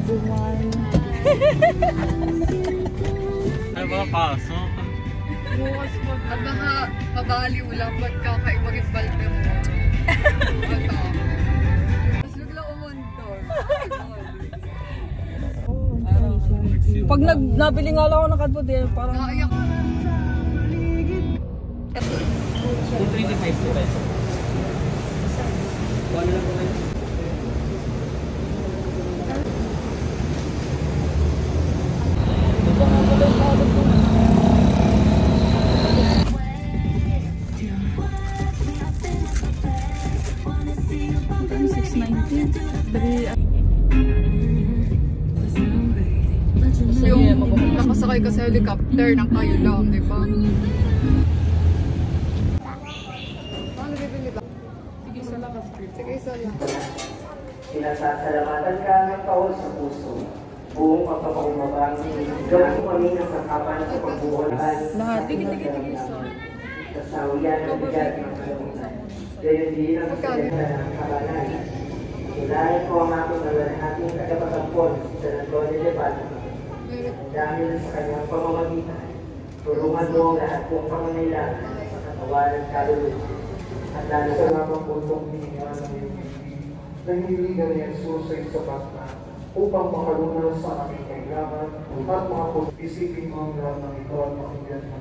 everyone. Ano ba pasok? Bukas po. At baka mabaliw lang ba't kakaibang balde mo. Tapos bigla umundor. Pag nabili nga lang ako ng kadbod eh, parang... Naiyak. 225 pesos. Wala lang po kayo. Yung nakasakay ka sa helicopter ng kayo lang, di ba? Ano bibili ba? Sige, isa lang. Sige, isa lang. Pinasasalamatan ka ng taon sa puso. Buong pagpapakumbabang gawin mo kami ng sakapan sa pagbuhulaan. Lahat. Kasawian ng bigat ng kalumitan. Gayon din ang kasalita ng kabalan. Ilahin ko ang aking ating kagapatampon sa Antonio de Padua. Dahil sa kanyang pamamagitan, tulungan mo ang lahat kong pangangailangan sa katawan at kaluluwa. At lalo sa mga puntong hininga ng iyong ibig, nanghiligan ni Jesus sa isapat na upang makalunas sa aming kailangan at makapag-isipin mo ang lahat ng ito at pakinggan mo.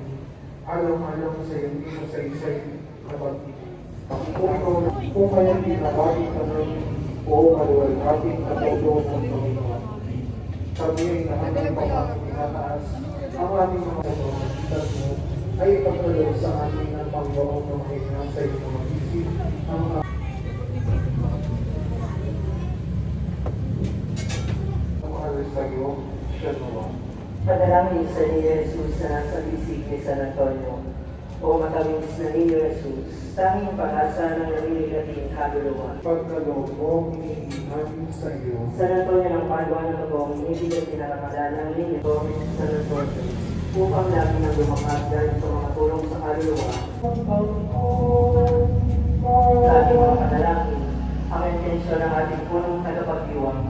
Alam-alam sa iyong isa-isa'y na pag-ibig. Kung kayang pinabati ka namin, o kaluwalhating katulong ng Panginoon. Kami ay nahanay pagpapinataas ang aming mga pagpapalitan mo ay ipagdalo sa amin ng Panginoon na mahinga sa iyong mga isip ang alis sa iyo, siya nawa. Padalangin sa ni Jesus na nasa bisig ni San Antonio, o matamis na ninyo Jesus, tanging pag-asa ng naninigating kaluluwa. Pagkaloob mo, hinihingi namin sa iyo. San Antonio ng Padua ng Tugong, hinibigyan pinakakadalang ninyo, San Antonio, upang lagi nang lumakas dahil sa mga tulong sa kaluluwa. Sa ating mga padalangin, ang intensyon ng ating punong tagapagdiwang.